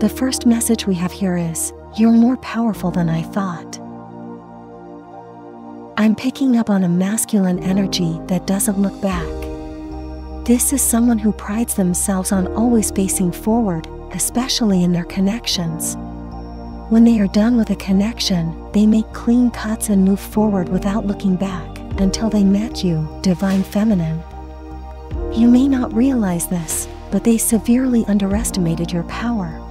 The first message we have here is, "You're more powerful than I thought." I'm picking up on a masculine energy that doesn't look back. This is someone who prides themselves on always facing forward, especially in their connections. When they are done with a connection, they make clean cuts and move forward without looking back, until they met you, Divine Feminine. You may not realize this, but they severely underestimated your power.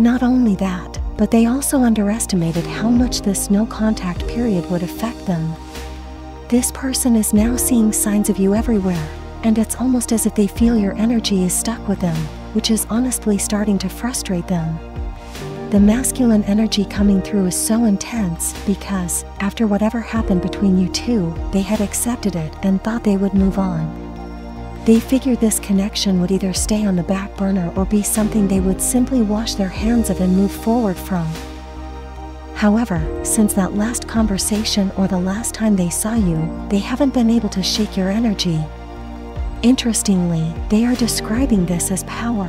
Not only that, but they also underestimated how much this no-contact period would affect them. This person is now seeing signs of you everywhere, and it's almost as if they feel your energy is stuck with them, which is honestly starting to frustrate them. The masculine energy coming through is so intense because, after whatever happened between you two, they had accepted it and thought they would move on. They figured this connection would either stay on the back burner or be something they would simply wash their hands of and move forward from. However, since that last conversation or the last time they saw you, they haven't been able to shake your energy. Interestingly, they are describing this as power.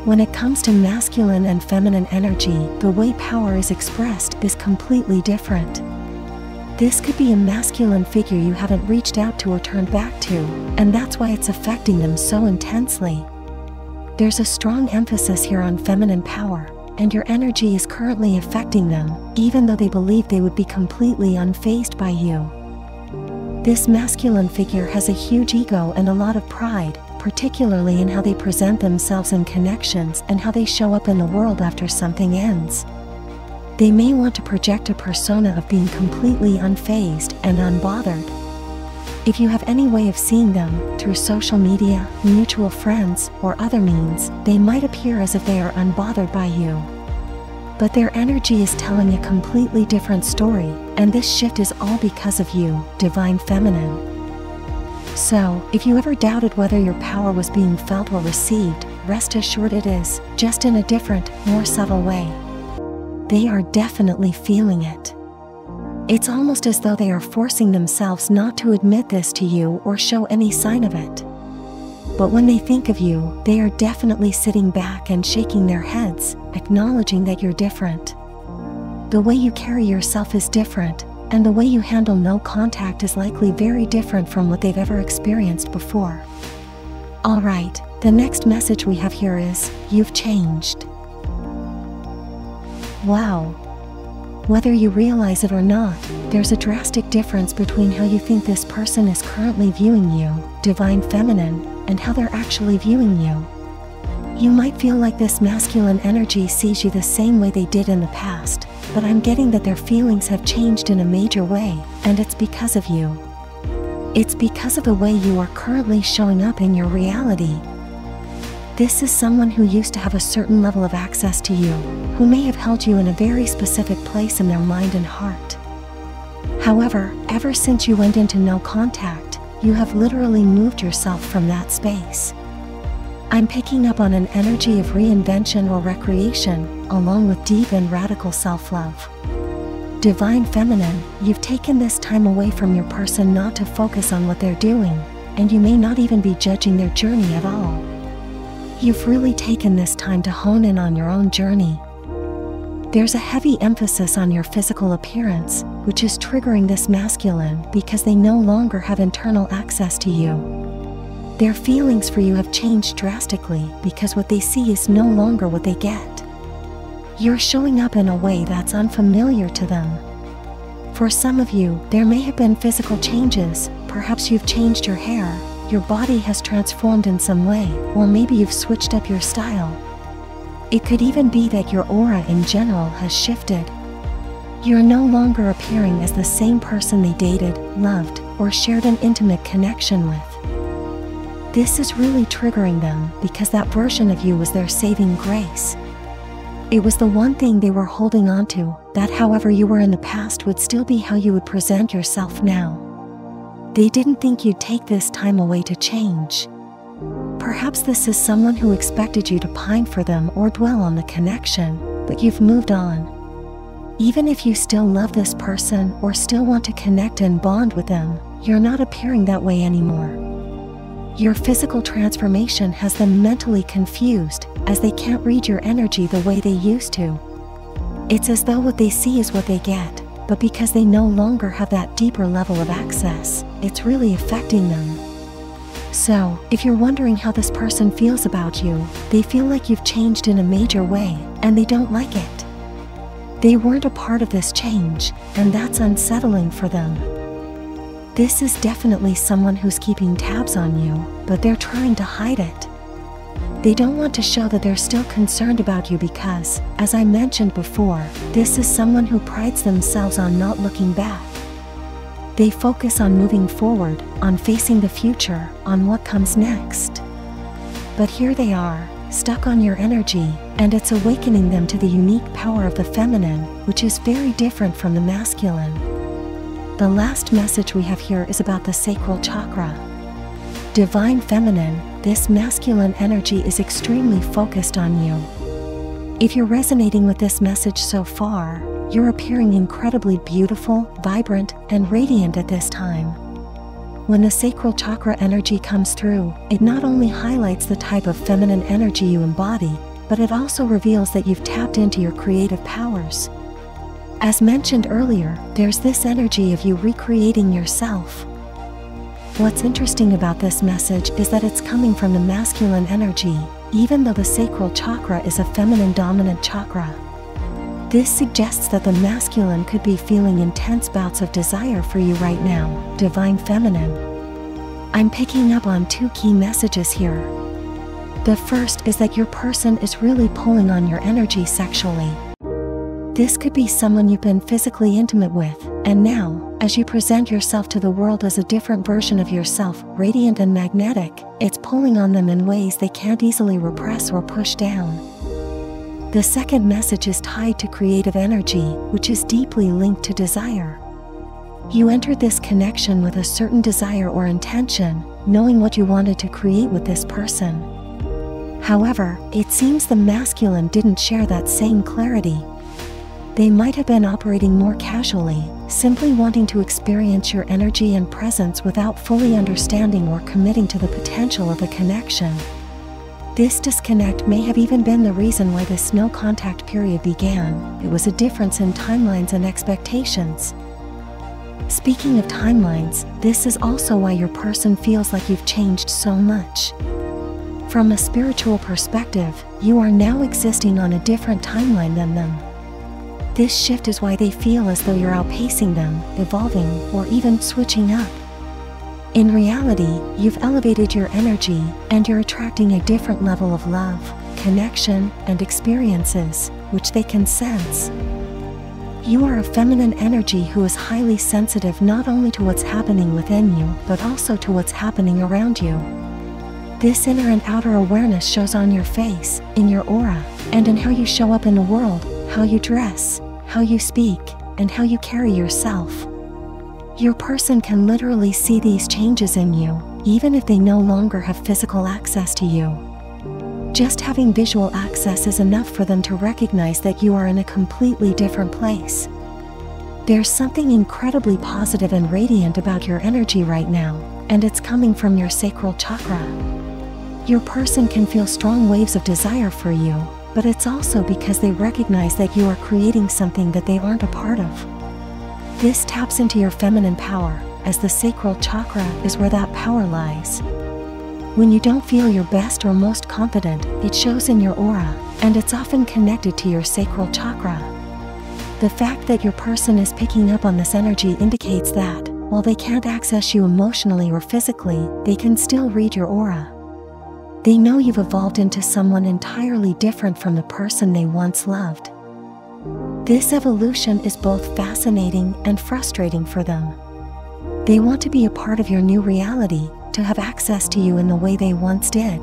When it comes to masculine and feminine energy, the way power is expressed is completely different. This could be a masculine figure you haven't reached out to or turned back to, and that's why it's affecting them so intensely. There's a strong emphasis here on feminine power, and your energy is currently affecting them, even though they believe they would be completely unfazed by you. This masculine figure has a huge ego and a lot of pride, particularly in how they present themselves in connections and how they show up in the world after something ends. They may want to project a persona of being completely unfazed and unbothered. If you have any way of seeing them, through social media, mutual friends, or other means, they might appear as if they are unbothered by you. But their energy is telling a completely different story, and this shift is all because of you, Divine Feminine. So, if you ever doubted whether your power was being felt or received, rest assured it is, just in a different, more subtle way. They are definitely feeling it. It's almost as though they are forcing themselves not to admit this to you or show any sign of it. But when they think of you, they are definitely sitting back and shaking their heads, acknowledging that you're different. The way you carry yourself is different, and the way you handle no contact is likely very different from what they've ever experienced before. Alright, the next message we have here is, "You've changed." Wow. Whether you realize it or not, there's a drastic difference between how you think this person is currently viewing you, Divine Feminine, and how they're actually viewing you. You might feel like this masculine energy sees you the same way they did in the past, but I'm getting that their feelings have changed in a major way, and it's because of you. It's because of the way you are currently showing up in your reality. This is someone who used to have a certain level of access to you, who may have held you in a very specific place in their mind and heart. However, ever since you went into no contact, you have literally moved yourself from that space. I'm picking up on an energy of reinvention or recreation, along with deep and radical self-love. Divine Feminine, you've taken this time away from your person not to focus on what they're doing, and you may not even be judging their journey at all. You've really taken this time to hone in on your own journey. There's a heavy emphasis on your physical appearance, which is triggering this masculine because they no longer have internal access to you. Their feelings for you have changed drastically because what they see is no longer what they get. You're showing up in a way that's unfamiliar to them. For some of you, there may have been physical changes. Perhaps you've changed your hair, your body has transformed in some way, or maybe you've switched up your style. It could even be that your aura in general has shifted. You're no longer appearing as the same person they dated, loved, or shared an intimate connection with. This is really triggering them because that version of you was their saving grace. It was the one thing they were holding on to, that however you were in the past would still be how you would present yourself now. They didn't think you'd take this time away to change. Perhaps this is someone who expected you to pine for them or dwell on the connection, but you've moved on. Even if you still love this person or still want to connect and bond with them, you're not appearing that way anymore. Your physical transformation has them mentally confused, as they can't read your energy the way they used to. It's as though what they see is what they get, but because they no longer have that deeper level of access, it's really affecting them. So, if you're wondering how this person feels about you, they feel like you've changed in a major way, and they don't like it. They weren't a part of this change, and that's unsettling for them. This is definitely someone who's keeping tabs on you, but they're trying to hide it. They don't want to show that they're still concerned about you because, as I mentioned before, this is someone who prides themselves on not looking back. They focus on moving forward, on facing the future, on what comes next. But here they are, stuck on your energy, and it's awakening them to the unique power of the feminine, which is very different from the masculine. The last message we have here is about the sacral chakra. Divine feminine, this masculine energy is extremely focused on you. If you're resonating with this message so far, you're appearing incredibly beautiful, vibrant, and radiant at this time. When the sacral chakra energy comes through, it not only highlights the type of feminine energy you embody, but it also reveals that you've tapped into your creative powers. As mentioned earlier, there's this energy of you recreating yourself. What's interesting about this message is that it's coming from the masculine energy, even though the sacral chakra is a feminine dominant chakra. This suggests that the masculine could be feeling intense bouts of desire for you right now, divine feminine. I'm picking up on two key messages here. The first is that your person is really pulling on your energy sexually. This could be someone you've been physically intimate with, and now, as you present yourself to the world as a different version of yourself, radiant and magnetic, it's pulling on them in ways they can't easily repress or push down. The second message is tied to creative energy, which is deeply linked to desire. You entered this connection with a certain desire or intention, knowing what you wanted to create with this person. However, it seems the masculine didn't share that same clarity. They might have been operating more casually, simply wanting to experience your energy and presence without fully understanding or committing to the potential of the connection. This disconnect may have even been the reason why this no contact period began. It was a difference in timelines and expectations. Speaking of timelines, this is also why your person feels like you've changed so much. From a spiritual perspective, you are now existing on a different timeline than them. This shift is why they feel as though you're outpacing them, evolving, or even switching up. In reality, you've elevated your energy, and you're attracting a different level of love, connection, and experiences, which they can sense. You are a feminine energy who is highly sensitive not only to what's happening within you, but also to what's happening around you. This inner and outer awareness shows on your face, in your aura, and in how you show up in the world, how you dress, how you speak, and how you carry yourself. Your person can literally see these changes in you, even if they no longer have physical access to you. Just having visual access is enough for them to recognize that you are in a completely different place. There's something incredibly positive and radiant about your energy right now, and it's coming from your sacral chakra. Your person can feel strong waves of desire for you, but it's also because they recognize that you are creating something that they aren't a part of. This taps into your feminine power, as the sacral chakra is where that power lies. When you don't feel your best or most confident, it shows in your aura, and it's often connected to your sacral chakra. The fact that your person is picking up on this energy indicates that, while they can't access you emotionally or physically, they can still read your aura. They know you've evolved into someone entirely different from the person they once loved. This evolution is both fascinating and frustrating for them. They want to be a part of your new reality, to have access to you in the way they once did.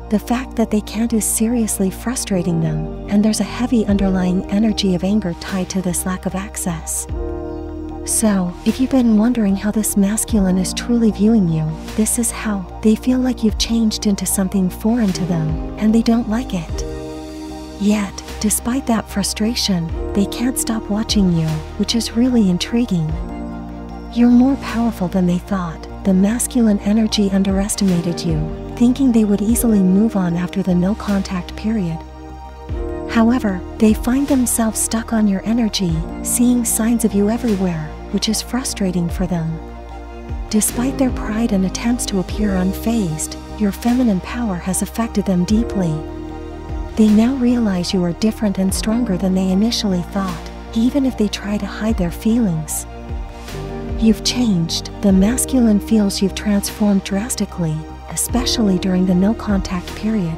The fact that they can't is seriously frustrating them, and there's a heavy underlying energy of anger tied to this lack of access. So, if you've been wondering how this masculine is truly viewing you, this is how. They feel like you've changed into something foreign to them, and they don't like it. Yet, despite that frustration, they can't stop watching you, which is really intriguing. You're more powerful than they thought, the masculine energy underestimated you, thinking they would easily move on after the no contact period. However, they find themselves stuck on your energy, seeing signs of you everywhere, which is frustrating for them. Despite their pride and attempts to appear unfazed, your feminine power has affected them deeply. They now realize you are different and stronger than they initially thought, even if they try to hide their feelings. You've changed. The masculine feels you've transformed drastically, especially during the no contact period.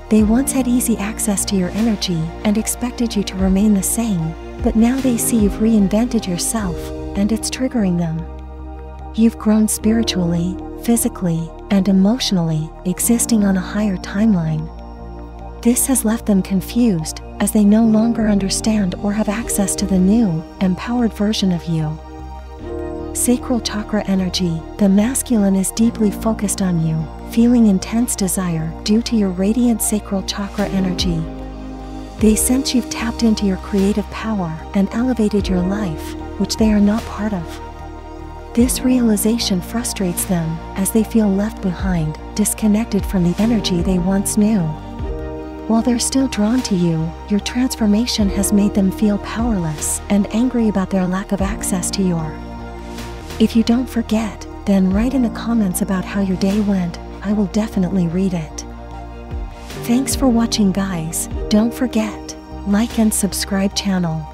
They once had easy access to your energy and expected you to remain the same, but now they see you've reinvented yourself, and it's triggering them. You've grown spiritually, physically, and emotionally, existing on a higher timeline. This has left them confused, as they no longer understand or have access to the new, empowered version of you. Sacral chakra energy. The masculine is deeply focused on you, feeling intense desire due to your radiant sacral chakra energy. They sense you've tapped into your creative power and elevated your life, which they are not part of. This realization frustrates them, as they feel left behind, disconnected from the energy they once knew. While they're still drawn to you, your transformation has made them feel powerless and angry about their lack of access to your. If you don't forget, then write in the comments about how your day went. I will definitely read it. Thanks for watching, guys. Don't forget, like and subscribe channel.